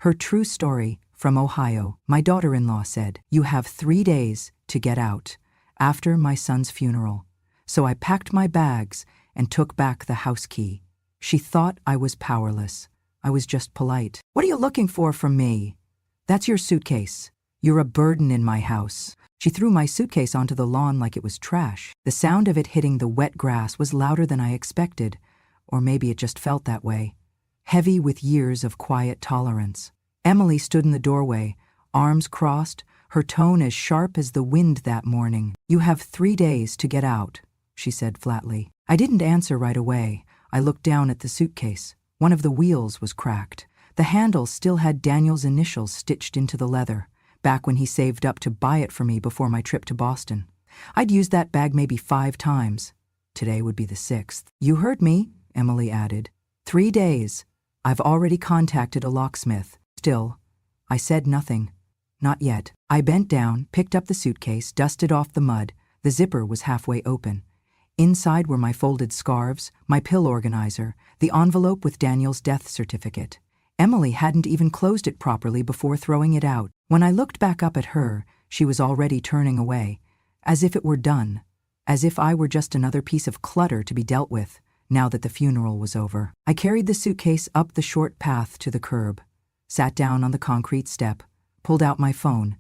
Her true story, from Ohio. My daughter-in-law said, "You have 3 days to get out, after my son's funeral." So I packed my bags and took back the house key. She thought I was powerless. I was just polite. "What are you looking for from me?" "That's your suitcase. You're a burden in my house." She threw my suitcase onto the lawn like it was trash. The sound of it hitting the wet grass was louder than I expected, or maybe it just felt that way. Heavy with years of quiet tolerance. Emily stood in the doorway, arms crossed, her tone as sharp as the wind that morning. "You have 3 days to get out," she said flatly. I didn't answer right away. I looked down at the suitcase. One of the wheels was cracked. The handle still had Daniel's initials stitched into the leather, back when he saved up to buy it for me before my trip to Boston. I'd used that bag maybe 5 times. Today would be the 6th. "You heard me," Emily added. 3 days. I've already contacted a locksmith. Still, I said nothing. Not yet. I bent down, picked up the suitcase, dusted off the mud. The zipper was halfway open. Inside were my folded scarves, my pill organizer, the envelope with Daniel's death certificate. Emily hadn't even closed it properly before throwing it out. When I looked back up at her, she was already turning away, as if it were done, as if I were just another piece of clutter to be dealt with, now that the funeral was over. I carried the suitcase up the short path to the curb, sat down on the concrete step, pulled out my phone.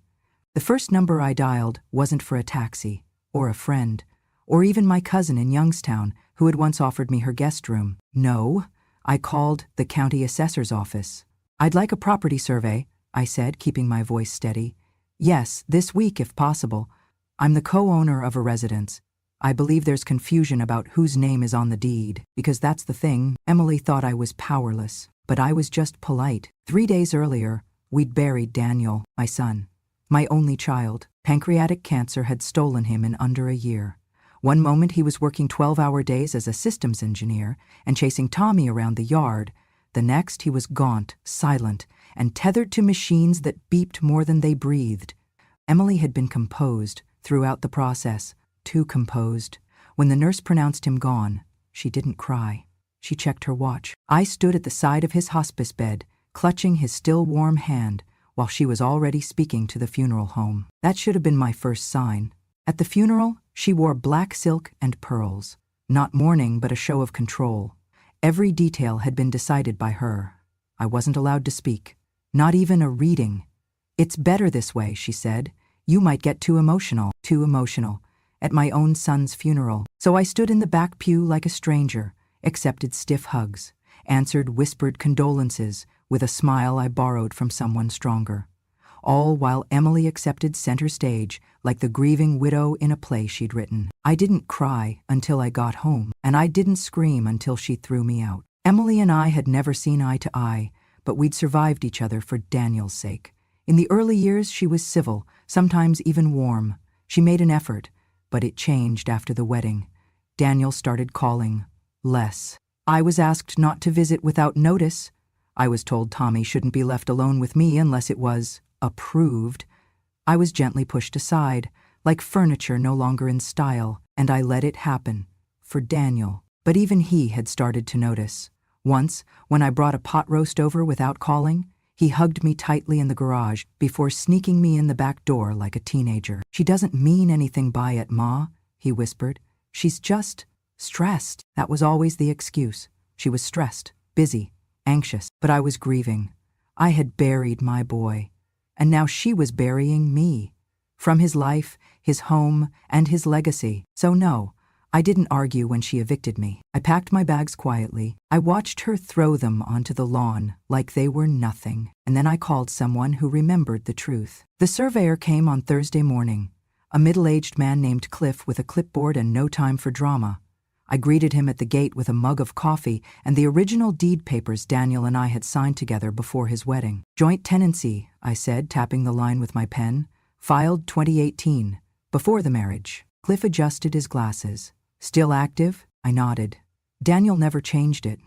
The first number I dialed wasn't for a taxi, or a friend, or even my cousin in Youngstown who had once offered me her guest room. No, I called the county assessor's office. "I'd like a property survey," I said, keeping my voice steady. "Yes, this week if possible. I'm the co-owner of a residence. I believe there's confusion about whose name is on the deed, because that's the thing." Emily thought I was powerless, but I was just polite. 3 days earlier, we'd buried Daniel, my son, my only child. Pancreatic cancer had stolen him in under a year. One moment he was working 12-hour days as a systems engineer and chasing Tommy around the yard. The next he was gaunt, silent, and tethered to machines that beeped more than they breathed. Emily had been composed throughout the process, too composed. When the nurse pronounced him gone, she didn't cry. She checked her watch. I stood at the side of his hospice bed, clutching his still warm hand, while she was already speaking to the funeral home. That should have been my first sign. At the funeral, she wore black silk and pearls. Not mourning, but a show of control. Every detail had been decided by her. I wasn't allowed to speak. Not even a reading. "It's better this way," she said. "You might get too emotional." Too emotional. At my own son's funeral. So I stood in the back pew like a stranger, accepted stiff hugs, answered whispered condolences with a smile I borrowed from someone stronger. All while Emily accepted center stage like the grieving widow in a play she'd written. I didn't cry until I got home, and I didn't scream until she threw me out. Emily and I had never seen eye to eye, but we'd survived each other for Daniel's sake. In the early years, she was civil, sometimes even warm. She made an effort, but it changed after the wedding. Daniel started calling less. I was asked not to visit without notice. I was told Tommy shouldn't be left alone with me unless it was approved. I was gently pushed aside, like furniture no longer in style, and I let it happen. For Daniel. But even he had started to notice. Once, when I brought a pot roast over without calling, he hugged me tightly in the garage before sneaking me in the back door like a teenager. "She doesn't mean anything by it, Ma," he whispered. "She's just stressed." That was always the excuse. She was stressed, busy, anxious. But I was grieving. I had buried my boy, and now she was burying me. From his life, his home, and his legacy. So no, I didn't argue when she evicted me. I packed my bags quietly. I watched her throw them onto the lawn like they were nothing. And then I called someone who remembered the truth. The surveyor came on Thursday morning, a middle-aged man named Cliff with a clipboard and no time for drama. I greeted him at the gate with a mug of coffee and the original deed papers Daniel and I had signed together before his wedding. "Joint tenancy," I said, tapping the line with my pen. "Filed 2018, before the marriage." Cliff adjusted his glasses. "Still active?" I nodded. Daniel never changed it.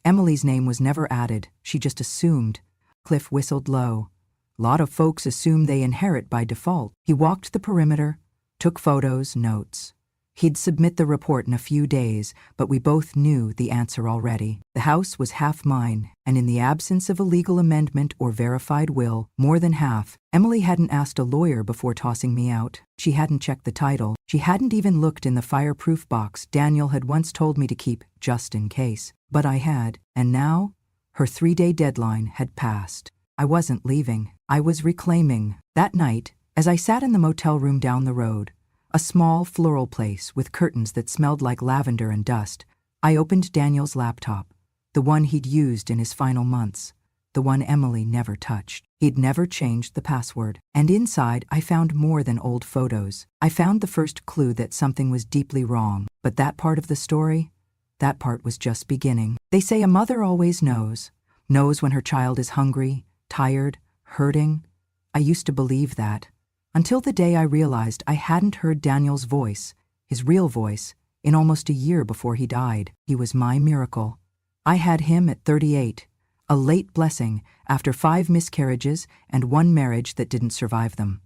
Emily's name was never added. She just assumed. Cliff whistled low. "Lot of folks assume they inherit by default." He walked the perimeter, took photos, notes. He'd submit the report in a few days, but we both knew the answer already. The house was half mine, and in the absence of a legal amendment or verified will, more than half. Emily hadn't asked a lawyer before tossing me out. She hadn't checked the title. She hadn't even looked in the fireproof box Daniel had once told me to keep, just in case. But I had, and now, her 3-day deadline had passed. I wasn't leaving. I was reclaiming. That night, as I sat in the motel room down the road, a small floral place with curtains that smelled like lavender and dust, I opened Daniel's laptop, the one he'd used in his final months, the one Emily never touched. He'd never changed the password. And inside, I found more than old photos. I found the first clue that something was deeply wrong. But that part of the story, that part was just beginning. They say a mother always knows when her child is hungry, tired, hurting. I used to believe that, until the day I realized I hadn't heard Daniel's voice, his real voice, in almost a year before he died. He was my miracle. I had him at 38, a late blessing after 5 miscarriages and 1 marriage that didn't survive them.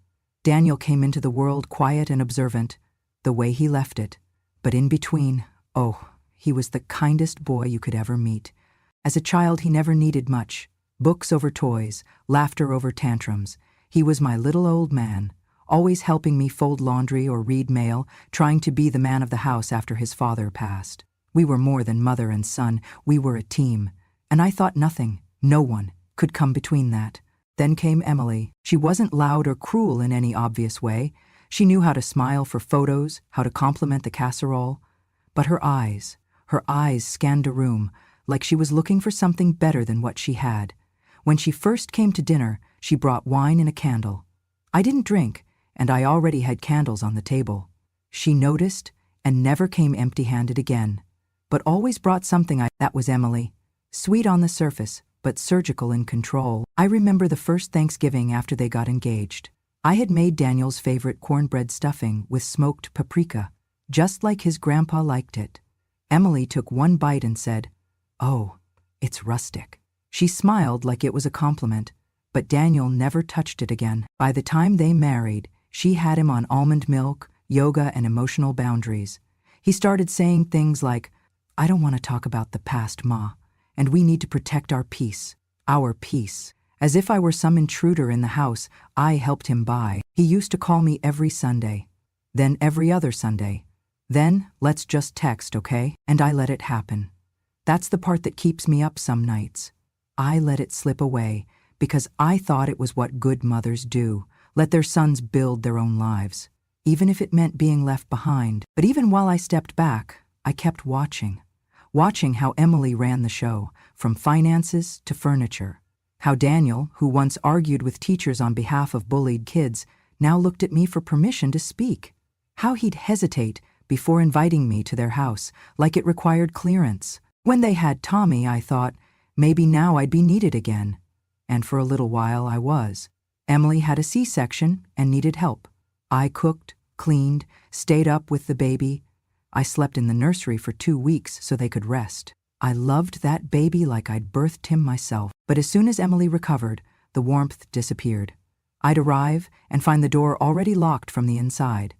Daniel came into the world quiet and observant, the way he left it. But in between, he was the kindest boy you could ever meet. As a child, he never needed much. Books over toys, laughter over tantrums. He was my little old man, always helping me fold laundry or read mail, trying to be the man of the house after his father passed. We were more than mother and son, we were a team. And I thought nothing, no one, could come between that. Then came Emily. She wasn't loud or cruel in any obvious way. She knew how to smile for photos, how to compliment the casserole. But her eyes scanned a room, like she was looking for something better than what she had. When she first came to dinner, she brought wine and a candle. I didn't drink, and I already had candles on the table. She noticed and never came empty-handed again, but always brought something. That was Emily. Sweet on the surface, but surgical in control. I remember the first Thanksgiving after they got engaged. I had made Daniel's favorite cornbread stuffing with smoked paprika, just like his grandpa liked it. Emily took 1 bite and said, "Oh, it's rustic." She smiled like it was a compliment, but Daniel never touched it again. By the time they married, she had him on almond milk, yoga, and emotional boundaries. He started saying things like, "I don't want to talk about the past, Ma, and we need to protect our peace." As if I were some intruder in the house I helped him buy. He used to call me every Sunday, then every other Sunday. Then, "Let's just text, okay?" And I let it happen. That's the part that keeps me up some nights. I let it slip away because I thought it was what good mothers do, let their sons build their own lives, even if it meant being left behind. But even while I stepped back, I kept watching how Emily ran the show, from finances to furniture. How Daniel, who once argued with teachers on behalf of bullied kids, now looked at me for permission to speak. How he'd hesitate before inviting me to their house, like it required clearance. When they had Tommy, I thought, maybe now I'd be needed again. And for a little while I was. Emily had a C-section and needed help. I cooked, cleaned, stayed up with the baby. I slept in the nursery for 2 weeks so they could rest. I loved that baby like I'd birthed him myself. But as soon as Emily recovered, the warmth disappeared. I'd arrive and find the door already locked from the inside.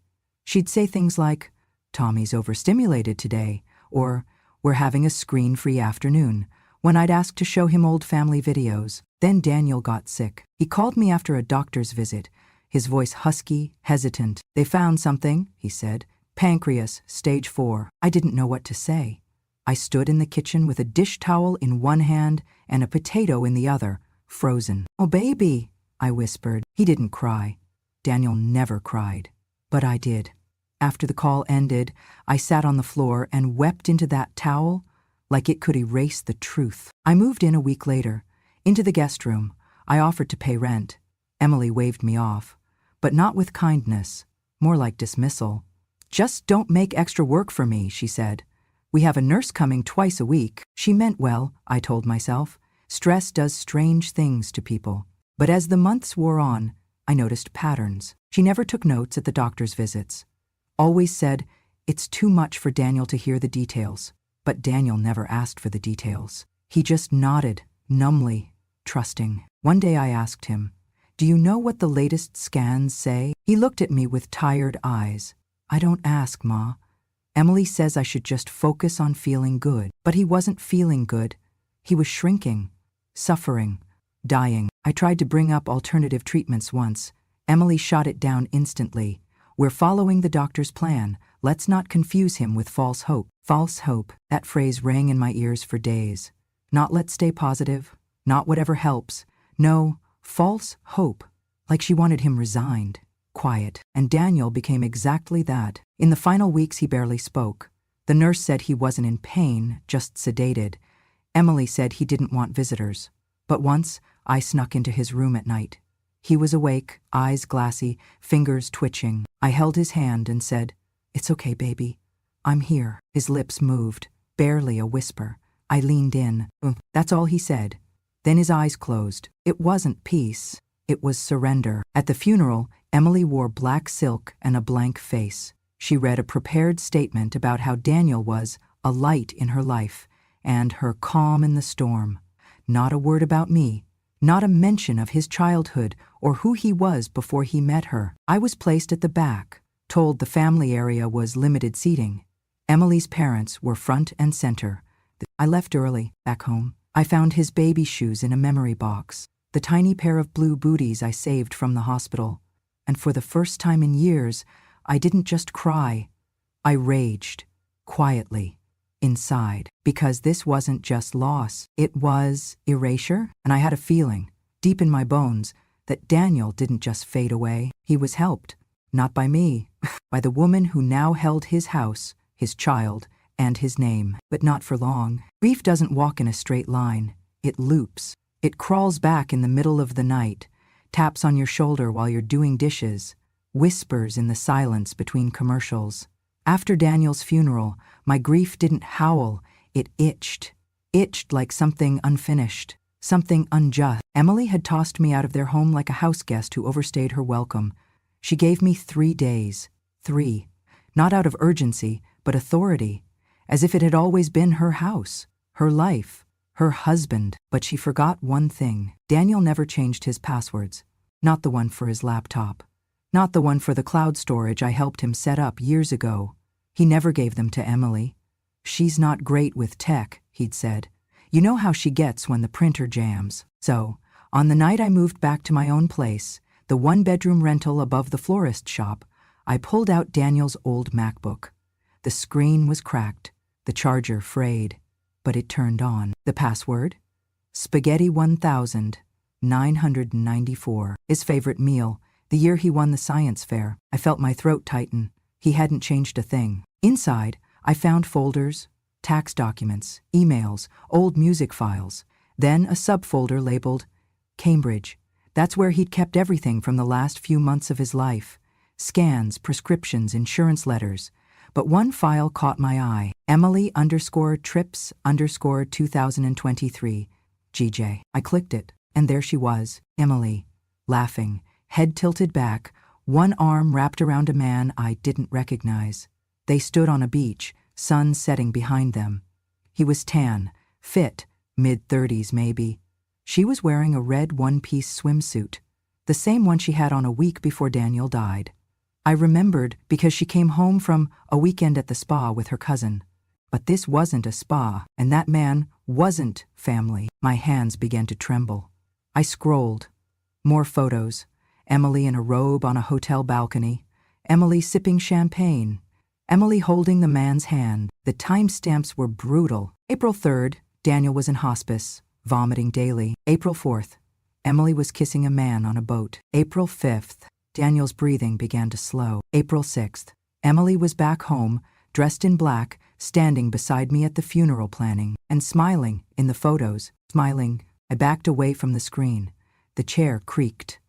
She'd say things like, "Tommy's overstimulated today," or "We're having a screen-free afternoon," when I'd ask to show him old family videos. Then Daniel got sick. He called me after a doctor's visit, his voice husky, hesitant. "They found something," he said. "Pancreas, stage 4. I didn't know what to say. I stood in the kitchen with a dish towel in one hand and a potato in the other, frozen. "Oh, baby," I whispered. He didn't cry. Daniel never cried. But I did. After the call ended, I sat on the floor and wept into that towel like it could erase the truth. I moved in a week later, into the guest room. I offered to pay rent. Emily waved me off, but not with kindness, more like dismissal. "Just don't make extra work for me," she said. "We have a nurse coming twice a week." She meant well, I told myself. Stress does strange things to people. But as the months wore on, I noticed patterns. She never took notes at the doctor's visits. Always said, "It's too much for Daniel to hear the details." But Daniel never asked for the details. He just nodded, numbly, trusting. One day I asked him, "Do you know what the latest scans say?" He looked at me with tired eyes. "I don't ask, Ma. Emily says I should just focus on feeling good. But he wasn't feeling good. He was shrinking, suffering, dying. I tried to bring up alternative treatments once. Emily shot it down instantly. We're following the doctor's plan. Let's not confuse him with false hope. False hope. That phrase rang in my ears for days. Not let's stay positive. Not whatever helps. No, false hope. Like she wanted him resigned, quiet. And Daniel became exactly that. In the final weeks he barely spoke. The nurse said he wasn't in pain, just sedated. Emily said he didn't want visitors. But once, I snuck into his room at night. He was awake, eyes glassy, fingers twitching. I held his hand and said, "It's okay, baby. I'm here." His lips moved, barely a whisper. I leaned in. That's all he said. Then his eyes closed. It wasn't peace. It was surrender. At the funeral, Emily wore black silk and a blank face. She read a prepared statement about how Daniel was a light in her life and her calm in the storm. Not a word about me. Not a mention of his childhood or who he was before he met her. I was placed at the back, told the family area was limited seating. Emily's parents were front and center. I left early, back home. I found his baby shoes in a memory box, the tiny pair of blue booties I saved from the hospital. And for the first time in years, I didn't just cry. I raged, quietly, inside, because this wasn't just loss. It was erasure, and I had a feeling, deep in my bones, that Daniel didn't just fade away. He was helped, not by me, by the woman who now held his house, his child, and his name. But not for long. Grief doesn't walk in a straight line. It loops. It crawls back in the middle of the night, taps on your shoulder while you're doing dishes, whispers in the silence between commercials. After Daniel's funeral, my grief didn't howl, it itched. Itched like something unfinished, something unjust. Emily had tossed me out of their home like a house guest who overstayed her welcome. She gave me 3 days. 3. Not out of urgency, but authority. As if it had always been her house, her life, her husband. But she forgot one thing. Daniel never changed his passwords. Not the one for his laptop. Not the one for the cloud storage I helped him set up years ago. He never gave them to Emily. "She's not great with tech," he'd said. "You know how she gets when the printer jams." So, on the night I moved back to my own place, the one-bedroom rental above the florist shop, I pulled out Daniel's old MacBook. The screen was cracked, the charger frayed, but it turned on. The password? Spaghetti 1994. His favorite meal, the year he won the science fair. I felt my throat tighten. He hadn't changed a thing. Inside, I found folders, tax documents, emails, old music files, then a subfolder labeled Cambridge. That's where he'd kept everything from the last few months of his life. Scans, prescriptions, insurance letters. But one file caught my eye. Emily_trips_2023. GJ. I clicked it, and there she was, Emily, laughing, head tilted back, one arm wrapped around a man I didn't recognize. They stood on a beach, sun setting behind them. He was tan, fit, mid-30s maybe. She was wearing a red one-piece swimsuit, the same one she had on a week before Daniel died. I remembered because she came home from a weekend at the spa with her cousin. But this wasn't a spa, and that man wasn't family. My hands began to tremble. I scrolled. More photos. Emily in a robe on a hotel balcony. Emily sipping champagne. Emily holding the man's hand. The timestamps were brutal. April 3rd, Daniel was in hospice, vomiting daily. April 4th, Emily was kissing a man on a boat. April 5th, Daniel's breathing began to slow. April 6th, Emily was back home, dressed in black, standing beside me at the funeral planning, and smiling in the photos. Smiling, I backed away from the screen. The chair creaked.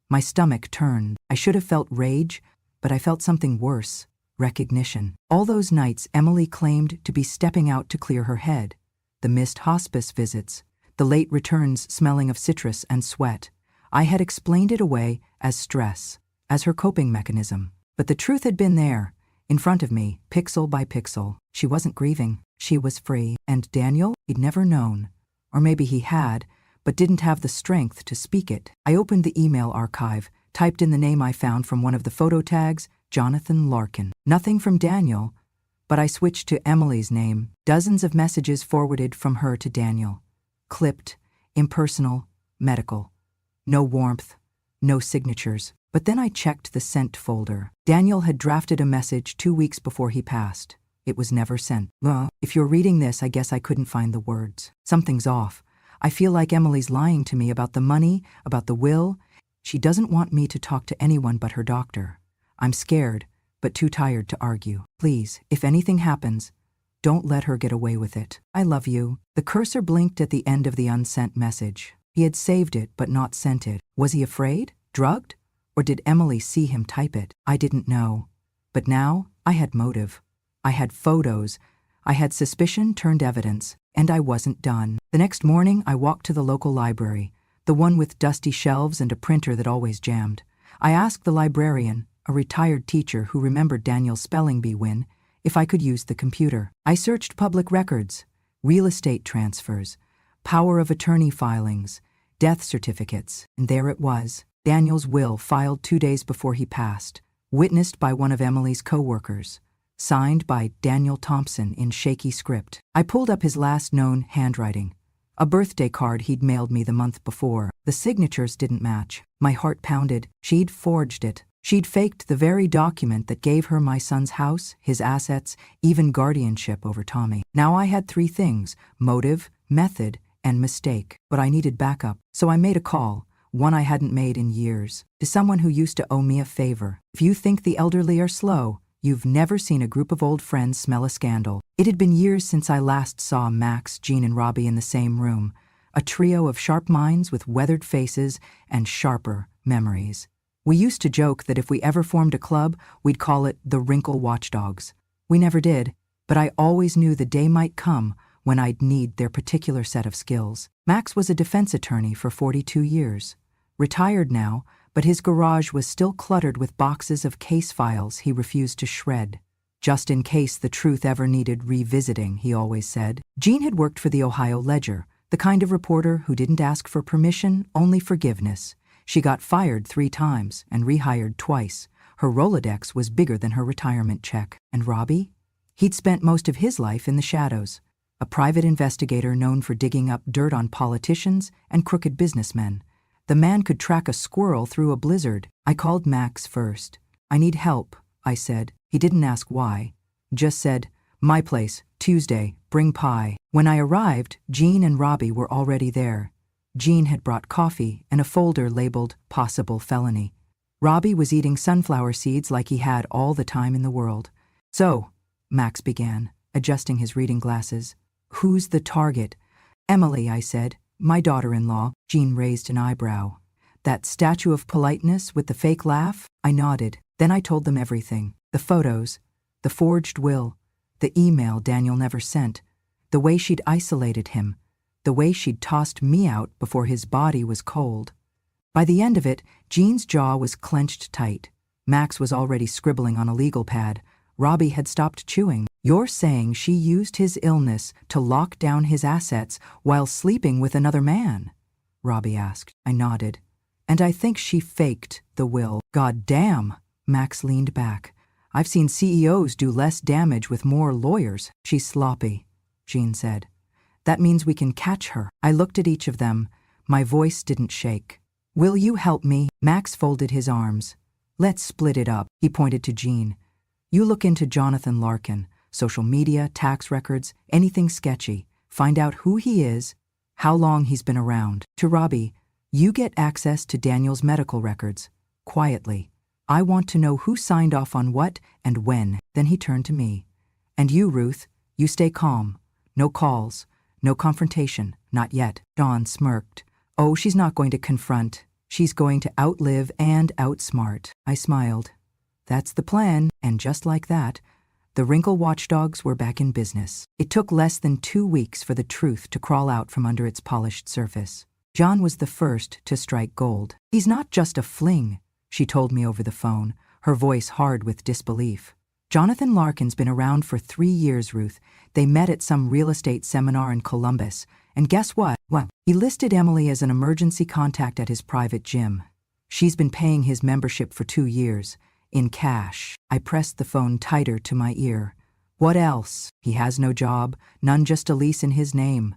My stomach turned. I should have felt rage, but I felt something worse. Recognition. All those nights Emily claimed to be stepping out to clear her head. The missed hospice visits. The late returns smelling of citrus and sweat. I had explained it away as stress, as her coping mechanism. But the truth had been there, in front of me, pixel by pixel. She wasn't grieving. She was free. And Daniel? He'd never known. Or maybe he had, but didn't have the strength to speak it. I opened the email archive, typed in the name I found from one of the photo tags, Jonathan Larkin. Nothing from Daniel, but I switched to Emily's name. Dozens of messages forwarded from her to Daniel. Clipped, impersonal, medical. No warmth, no signatures. But then I checked the sent folder. Daniel had drafted a message 2 weeks before he passed. It was never sent. If you're reading this, I guess I couldn't find the words. Something's off. I feel like Emily's lying to me about the money, about the will. She doesn't want me to talk to anyone but her doctor. I'm scared, but too tired to argue. Please, if anything happens, don't let her get away with it. I love you. The cursor blinked at the end of the unsent message. He had saved it but not sent it. Was he afraid? Drugged? Or did Emily see him type it? I didn't know. But now I had motive. I had photos. I had suspicion turned evidence. And I wasn't done. The next morning I walked to the local library, the one with dusty shelves and a printer that always jammed. I asked the librarian, a retired teacher who remembered Daniel's spelling bee win, if I could use the computer. I searched public records, real estate transfers, power of attorney filings, death certificates, and there it was. Daniel's will filed 2 days before he passed, witnessed by one of Emily's co-workers, signed by Daniel Thompson in shaky script. I pulled up his last known handwriting, a birthday card he'd mailed me the month before. The signatures didn't match. My heart pounded. She'd forged it. She'd faked the very document that gave her my son's house, his assets, even guardianship over Tommy. Now I had 3 things: motive, method, and mistake. But I needed backup, so I made a call, one I hadn't made in years, to someone who used to owe me a favor. If you think the elderly are slow, you've never seen a group of old friends smell a scandal. It had been years since I last saw Max, Jean, and Robbie in the same room, a trio of sharp minds with weathered faces and sharper memories. We used to joke that if we ever formed a club, we'd call it the Wrinkle Watchdogs. We never did, but I always knew the day might come when I'd need their particular set of skills. Max was a defense attorney for 42 years. Retired now, but his garage was still cluttered with boxes of case files he refused to shred. Just in case the truth ever needed revisiting, he always said. Jean had worked for the Ohio Ledger, the kind of reporter who didn't ask for permission, only forgiveness. She got fired 3 times and rehired twice. Her Rolodex was bigger than her retirement check. And Robbie? He'd spent most of his life in the shadows, a private investigator known for digging up dirt on politicians and crooked businessmen. The man could track a squirrel through a blizzard. I called Max first. I need help, I said. He didn't ask why. Just said, my place, Tuesday, bring pie. When I arrived, Jean and Robbie were already there. Jean had brought coffee and a folder labeled possible felony. Robbie was eating sunflower seeds like he had all the time in the world. So, Max began, adjusting his reading glasses. Who's the target? Emily, I said. My daughter-in-law. Jean raised an eyebrow. That statue of politeness with the fake laugh? I nodded. Then I told them everything. The photos, the forged will, the email Daniel never sent, the way she'd isolated him, the way she'd tossed me out before his body was cold. By the end of it, Jean's jaw was clenched tight. Max was already scribbling on a legal pad. Robbie had stopped chewing. You're saying she used his illness to lock down his assets while sleeping with another man? Robbie asked. I nodded. And I think she faked the will. God damn, Max leaned back. I've seen CEOs do less damage with more lawyers. She's sloppy, Jean said. That means we can catch her. I looked at each of them. My voice didn't shake. Will you help me? Max folded his arms. Let's split it up. He pointed to Jean. You look into Jonathan Larkin, social media, tax records, anything sketchy. Find out who he is, how long he's been around. To Robbie, you get access to Daniel's medical records. Quietly. I want to know who signed off on what and when. Then he turned to me. And you, Ruth, you stay calm. No calls. No confrontation. Not yet. Dawn smirked. Oh, she's not going to confront. She's going to outlive and outsmart. I smiled. That's the plan. And just like that, the Wrinkle Watchdogs were back in business. It took less than 2 weeks for the truth to crawl out from under its polished surface. John was the first to strike gold. He's not just a fling, she told me over the phone, her voice hard with disbelief. Jonathan Larkin's been around for 3 years, Ruth. They met at some real estate seminar in Columbus. And guess what? Well, he listed Emily as an emergency contact at his private gym. She's been paying his membership for 2 years, in cash. I pressed the phone tighter to my ear. What else? He has no job, none, just a lease in his name.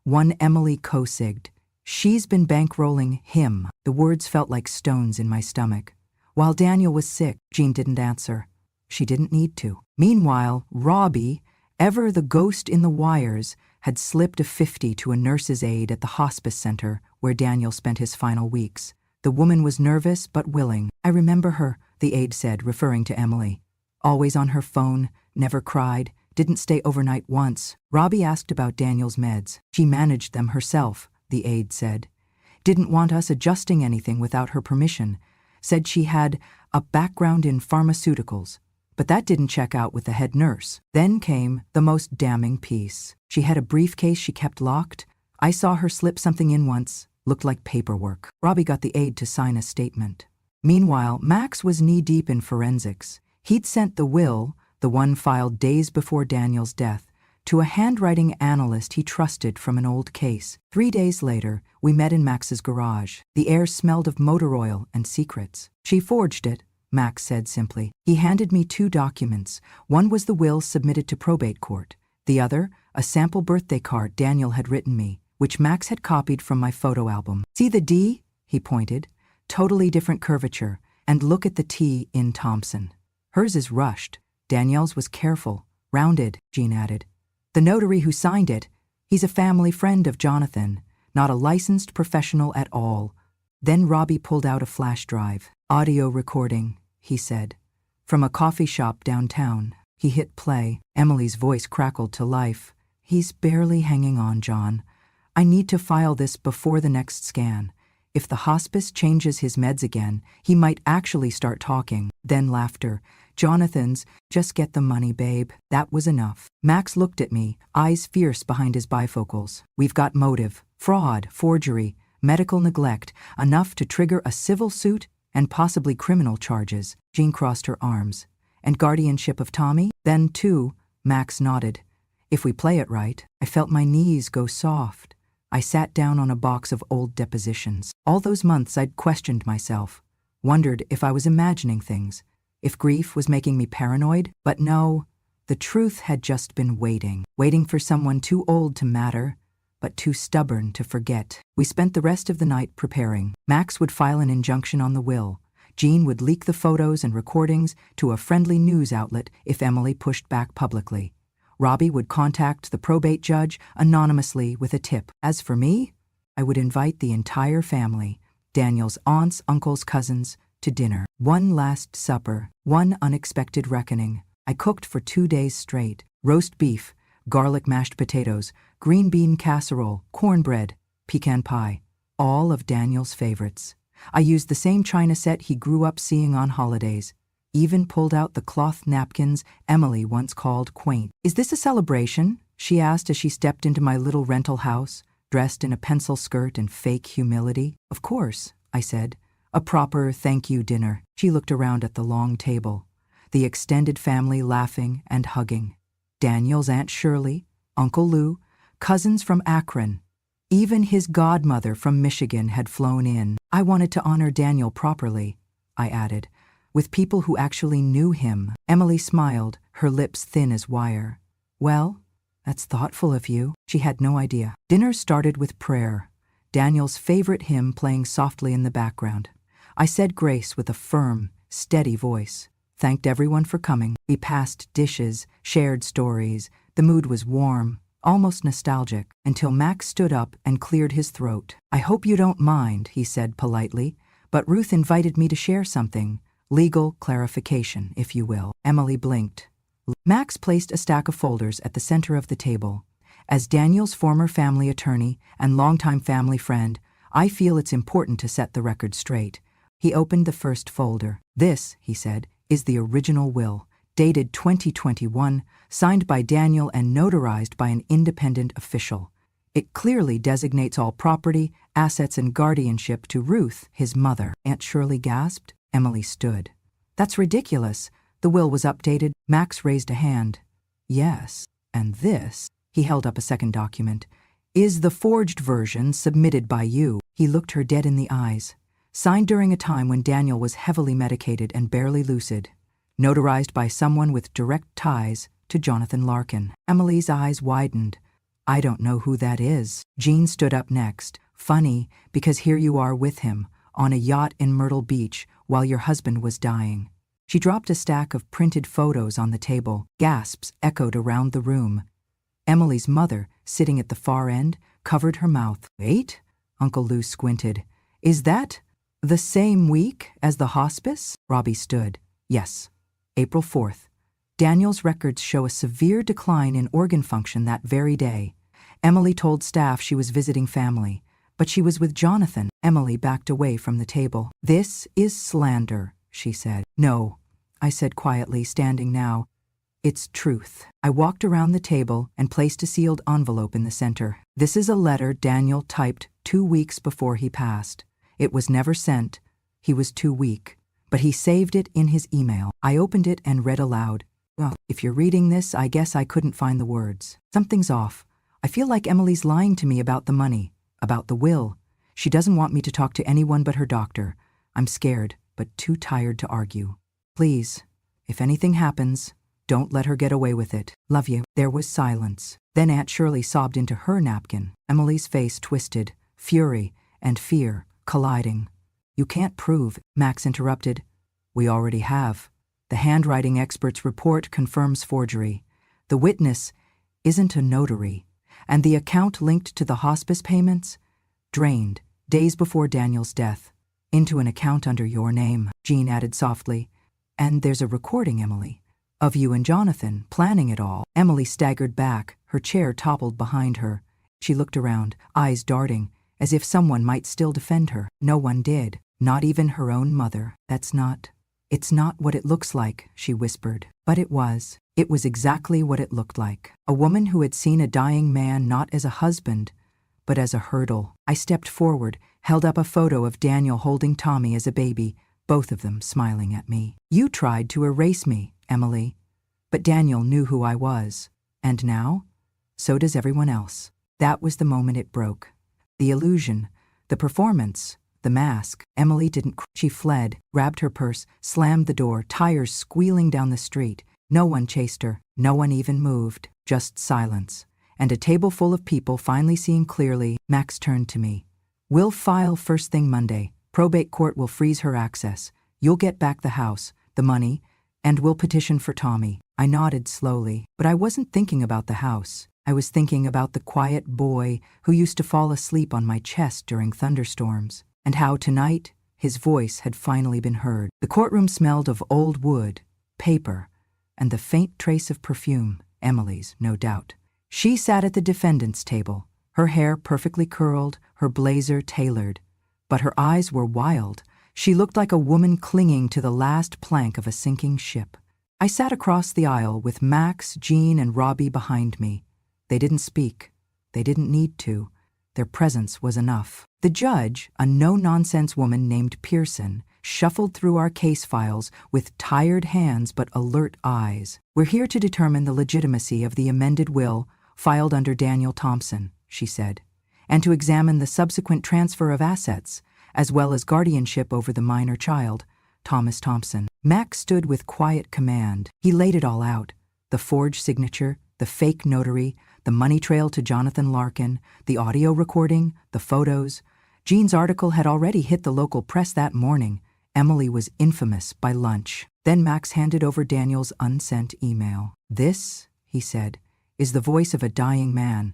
One Emily co-signed. She's been bankrolling him. The words felt like stones in my stomach. While Daniel was sick, Jean didn't answer. She didn't need to. Meanwhile, Robbie, ever the ghost in the wires, had slipped a 50 to a nurse's aide at the hospice center where Daniel spent his final weeks. The woman was nervous but willing. I remember her, the aide said, referring to Emily. Always on her phone, never cried, didn't stay overnight once. Robbie asked about Daniel's meds. She managed them herself, the aide said. Didn't want us adjusting anything without her permission. Said she had a background in pharmaceuticals. But that didn't check out with the head nurse. Then came the most damning piece. She had a briefcase she kept locked. I saw her slip something in once. Looked like paperwork. Robbie got the aide to sign a statement. Meanwhile, Max was knee-deep in forensics. He'd sent the will, the one filed days before Daniel's death, to a handwriting analyst he trusted from an old case. 3 days later, we met in Max's garage. The air smelled of motor oil and secrets. She forged it, Max said simply. He handed me 2 documents. One was the will submitted to probate court. The other, a sample birthday card Daniel had written me, which Max had copied from my photo album. See the D? He pointed. Totally different curvature. And look at the T in Thompson. Hers is rushed. Danielle's was careful, rounded, Jean added. The notary who signed it, he's a family friend of Jonathan, not a licensed professional at all. Then Robbie pulled out a flash drive. Audio recording, he said. From a coffee shop downtown. He hit play. Emily's voice crackled to life. He's barely hanging on, John. I need to file this before the next scan. If the hospice changes his meds again, he might actually start talking. Then laughter. Jonathan's, just get the money, babe. That was enough. Max looked at me, eyes fierce behind his bifocals. We've got motive, fraud, forgery, medical neglect, enough to trigger a civil suit and possibly criminal charges. Jean crossed her arms. And guardianship of Tommy? Then, too, Max nodded. If we play it right. I felt my knees go soft. I sat down on a box of old depositions. All those months I'd questioned myself, wondered if I was imagining things, if grief was making me paranoid. But no, the truth had just been waiting for someone too old to matter, but too stubborn to forget. We spent the rest of the night preparing. Max would file an injunction on the will. Jean would leak the photos and recordings to a friendly news outlet if Emily pushed back publicly. Robbie would contact the probate judge anonymously with a tip. As for me, I would invite the entire family, Daniel's aunts, uncles, cousins, to dinner. One last supper, one unexpected reckoning. I cooked for 2 days straight. Roast beef, garlic mashed potatoes, green bean casserole, cornbread, pecan pie. All of Daniel's favorites. I used the same china set he grew up seeing on holidays. Even pulled out the cloth napkins Emily once called quaint. Is this a celebration? She asked as she stepped into my little rental house, dressed in a pencil skirt and fake humility. Of course, I said. A proper thank you dinner. She looked around at the long table, the extended family laughing and hugging. Daniel's Aunt Shirley, Uncle Lou, cousins from Akron. Even his godmother from Michigan had flown in. I wanted to honor Daniel properly, I added, with people who actually knew him. Emily smiled, her lips thin as wire. Well, that's thoughtful of you. She had no idea. Dinner started with prayer, Daniel's favorite hymn playing softly in the background. I said grace with a firm, steady voice. Thanked everyone for coming. We passed dishes, shared stories. The mood was warm, almost nostalgic, until Max stood up and cleared his throat. I hope you don't mind, he said politely, but Ruth invited me to share something. Legal clarification, if you will. Emily blinked. Max placed a stack of folders at the center of the table. As Daniel's former family attorney and longtime family friend, I feel it's important to set the record straight. He opened the first folder. This, he said, is the original will, dated 2021, signed by Daniel and notarized by an independent official. It clearly designates all property, assets, and guardianship to Ruth, his mother. Aunt Shirley gasped. Emily stood. That's ridiculous. The will was updated. Max raised a hand. Yes, and this, he held up a second document, is the forged version submitted by you. He looked her dead in the eyes. Signed during a time when Daniel was heavily medicated and barely lucid. Notarized by someone with direct ties to Jonathan Larkin. Emily's eyes widened. I don't know who that is. Jean stood up next. Funny, because here you are with him, on a yacht in Myrtle Beach, while your husband was dying. She dropped a stack of printed photos on the table. Gasps echoed around the room. Emily's mother, sitting at the far end, covered her mouth. Wait? Uncle Lou squinted. Is that the same week as the hospice? Robbie stood. Yes. April 4th. Daniel's records show a severe decline in organ function that very day. Emily told staff she was visiting family, but she was with Jonathan. Emily backed away from the table. This is slander, she said. No, I said quietly, standing now. It's truth. I walked around the table and placed a sealed envelope in the center. This is a letter Daniel typed 2 weeks before he passed. It was never sent. He was too weak. But he saved it in his email. I opened it and read aloud. Well, if you're reading this, I guess I couldn't find the words. Something's off. I feel like Emily's lying to me about the money, about the will. She doesn't want me to talk to anyone but her doctor. I'm scared, but too tired to argue. Please, if anything happens, don't let her get away with it. Love you. There was silence. Then Aunt Shirley sobbed into her napkin. Emily's face twisted, fury and fear colliding. You can't prove, Max interrupted. We already have. The handwriting expert's report confirms forgery. The witness isn't a notary. And the account linked to the hospice payments? Drained, days before Daniel's death, into an account under your name, Jean added softly. And there's a recording, Emily, of you and Jonathan planning it all. Emily staggered back, her chair toppled behind her. She looked around, eyes darting, as if someone might still defend her. No one did, not even her own mother. It's not what it looks like, she whispered. But it was. It was exactly what it looked like. A woman who had seen a dying man not as a husband, but as a hurdle. I stepped forward, held up a photo of Daniel holding Tommy as a baby, both of them smiling at me. You tried to erase me, Emily. But Daniel knew who I was. And now? So does everyone else. That was the moment it broke. The illusion, the performance, the mask. Emily didn't cry. She fled, grabbed her purse, slammed the door, tires squealing down the street. No one chased her. No one even moved. Just silence. And a table full of people finally seeing clearly. Max turned to me. We'll file first thing Monday. Probate court will freeze her access. You'll get back the house, the money, and we'll petition for Tommy. I nodded slowly, but I wasn't thinking about the house. I was thinking about the quiet boy who used to fall asleep on my chest during thunderstorms, and how tonight his voice had finally been heard. The courtroom smelled of old wood, paper, and the faint trace of perfume, Emily's, no doubt. She sat at the defendant's table, her hair perfectly curled, her blazer tailored. But her eyes were wild. She looked like a woman clinging to the last plank of a sinking ship. I sat across the aisle with Max, Jean, and Robbie behind me. They didn't speak. They didn't need to. Their presence was enough. The judge, a no-nonsense woman named Pearson, shuffled through our case files with tired hands but alert eyes. We're here to determine the legitimacy of the amended will filed under Daniel Thompson, she said, and to examine the subsequent transfer of assets, as well as guardianship over the minor child, Thomas Thompson. Max stood with quiet command. He laid it all out. The forged signature, the fake notary, the money trail to Jonathan Larkin, the audio recording, the photos. Jean's article had already hit the local press that morning. Emily was infamous by lunch. Then Max handed over Daniel's unsent email. This, he said, is the voice of a dying man,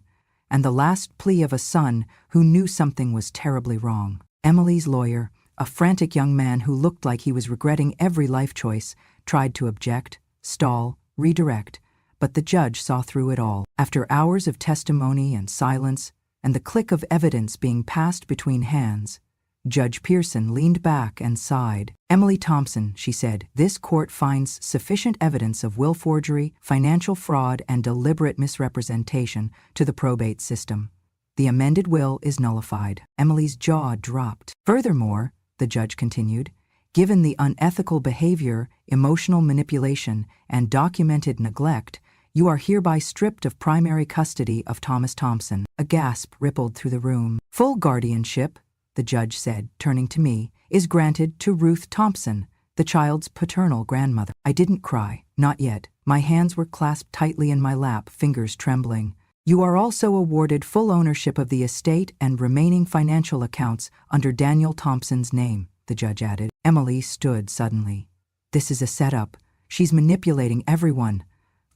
and the last plea of a son who knew something was terribly wrong. Emily's lawyer, a frantic young man who looked like he was regretting every life choice, tried to object, stall, redirect, but the judge saw through it all. After hours of testimony and silence, and the click of evidence being passed between hands, Judge Pearson leaned back and sighed. Emily Thompson, she said, this court finds sufficient evidence of will forgery, financial fraud, and deliberate misrepresentation to the probate system. The amended will is nullified. Emily's jaw dropped. Furthermore, the judge continued, given the unethical behavior, emotional manipulation, and documented neglect, you are hereby stripped of primary custody of Thomas Thompson. A gasp rippled through the room. Full guardianship, the judge said, turning to me, is granted to Ruth Thompson, the child's paternal grandmother. I didn't cry. Not yet. My hands were clasped tightly in my lap, fingers trembling. You are also awarded full ownership of the estate and remaining financial accounts under Daniel Thompson's name, the judge added. Emily stood suddenly. This is a setup. She's manipulating everyone.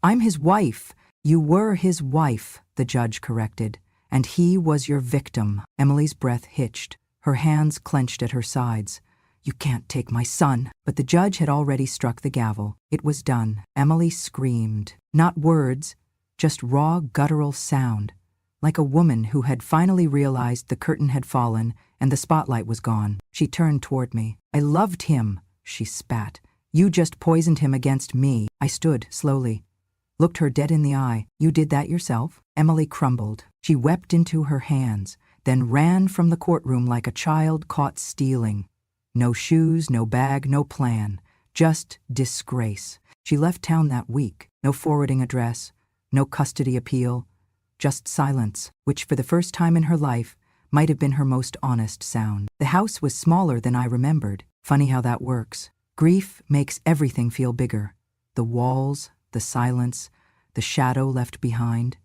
I'm his wife. You were his wife, the judge corrected. And he was your victim. Emily's breath hitched. Her hands clenched at her sides. You can't take my son. But the judge had already struck the gavel. It was done. Emily screamed. Not words, just raw guttural sound. Like a woman who had finally realized the curtain had fallen and the spotlight was gone. She turned toward me. I loved him, she spat. You just poisoned him against me. I stood slowly. Looked her dead in the eye. You did that yourself? Emily crumbled. She wept into her hands, then ran from the courtroom like a child caught stealing. No shoes, no bag, no plan. Just disgrace. She left town that week. No forwarding address, no custody appeal. Just silence, which for the first time in her life might have been her most honest sound. The house was smaller than I remembered. Funny how that works. Grief makes everything feel bigger. The walls, the silence, the shadow left behind.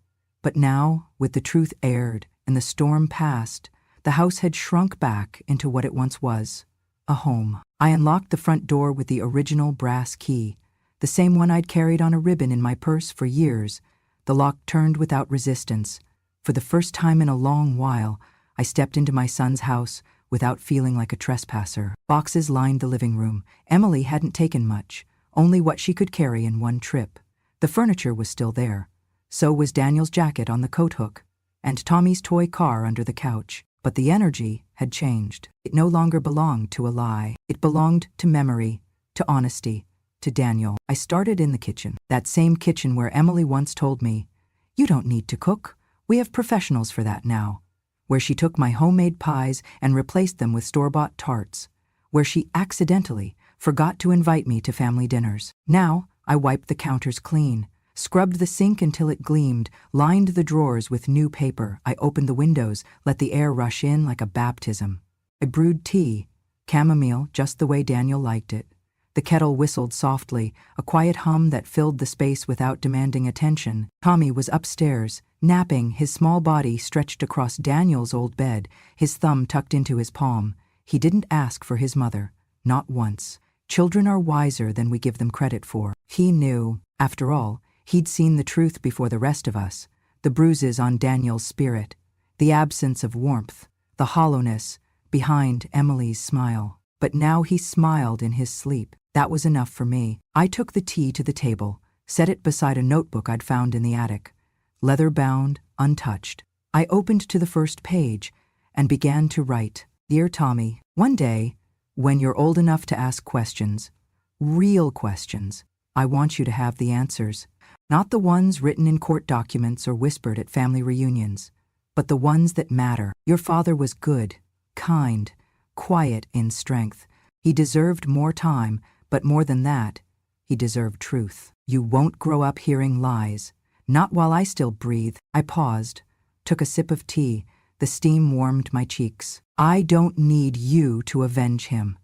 But now, with the truth aired and the storm past, the house had shrunk back into what it once was, a home. I unlocked the front door with the original brass key, the same one I'd carried on a ribbon in my purse for years. The lock turned without resistance. For the first time in a long while, I stepped into my son's house without feeling like a trespasser. Boxes lined the living room. Emily hadn't taken much, only what she could carry in one trip. The furniture was still there. So was Daniel's jacket on the coat hook, and Tommy's toy car under the couch. But the energy had changed. It no longer belonged to a lie. It belonged to memory, to honesty, to Daniel. I started in the kitchen, that same kitchen where Emily once told me, "You don't need to cook. We have professionals for that now." Where she took my homemade pies and replaced them with store-bought tarts. Where she accidentally forgot to invite me to family dinners. Now, I wiped the counters clean, scrubbed the sink until it gleamed, lined the drawers with new paper. I opened the windows, let the air rush in like a baptism. I brewed tea, chamomile just the way Daniel liked it. The kettle whistled softly, a quiet hum that filled the space without demanding attention. Tommy was upstairs, napping, his small body stretched across Daniel's old bed, his thumb tucked into his palm. He didn't ask for his mother, not once. Children are wiser than we give them credit for. He knew. After all, he'd seen the truth before the rest of us. The bruises on Daniel's spirit, the absence of warmth, the hollowness behind Emily's smile. But now he smiled in his sleep. That was enough for me. I took the tea to the table, set it beside a notebook I'd found in the attic. Leather-bound, untouched. I opened to the first page and began to write. Dear Tommy, one day, when you're old enough to ask questions, real questions, I want you to have the answers. Not the ones written in court documents or whispered at family reunions, but the ones that matter. Your father was good, kind, quiet in strength. He deserved more time, but more than that, he deserved truth. You won't grow up hearing lies. Not while I still breathe. I paused, took a sip of tea. The steam warmed my cheeks. I don't need you to avenge him.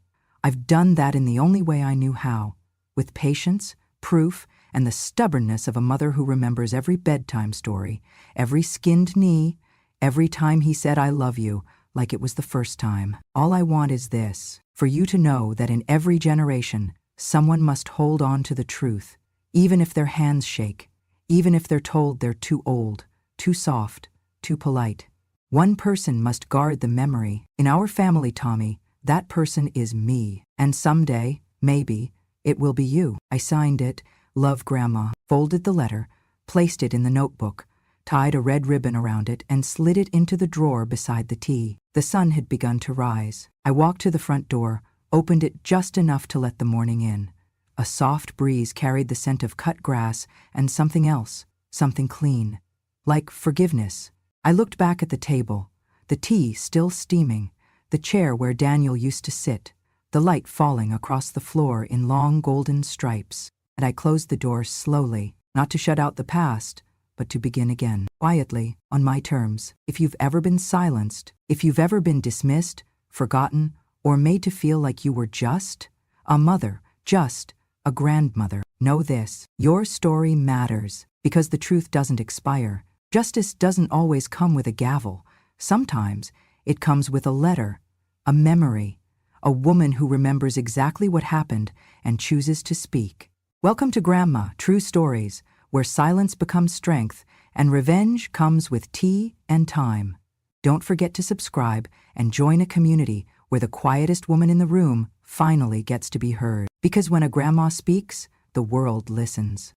I've done that in the only way I knew how, with patience, proof, and the stubbornness of a mother who remembers every bedtime story, every skinned knee, every time he said I love you, like it was the first time. All I want is this, for you to know that in every generation, someone must hold on to the truth, even if their hands shake, even if they're told they're too old, too soft, too polite. One person must guard the memory. In our family, Tommy, that person is me. And someday, maybe, it will be you. I signed it, Love Grandma, folded the letter, placed it in the notebook, tied a red ribbon around it, and slid it into the drawer beside the tea. The sun had begun to rise. I walked to the front door, opened it just enough to let the morning in. A soft breeze carried the scent of cut grass and something else, something clean, like forgiveness. I looked back at the table, the tea still steaming, the chair where Daniel used to sit, the light falling across the floor in long golden stripes, and I closed the door slowly, not to shut out the past, but to begin again, quietly, on my terms. If you've ever been silenced, if you've ever been dismissed, forgotten, or made to feel like you were just a mother, just a grandmother, Know this, your story matters, because the truth doesn't expire. Justice doesn't always come with a gavel. Sometimes it comes with a letter, a memory, a woman who remembers exactly what happened and chooses to speak. Welcome to Grandma, True Stories, where silence becomes strength and revenge comes with tea and time. Don't forget to subscribe and join a community where the quietest woman in the room finally gets to be heard. Because when a grandma speaks, the world listens.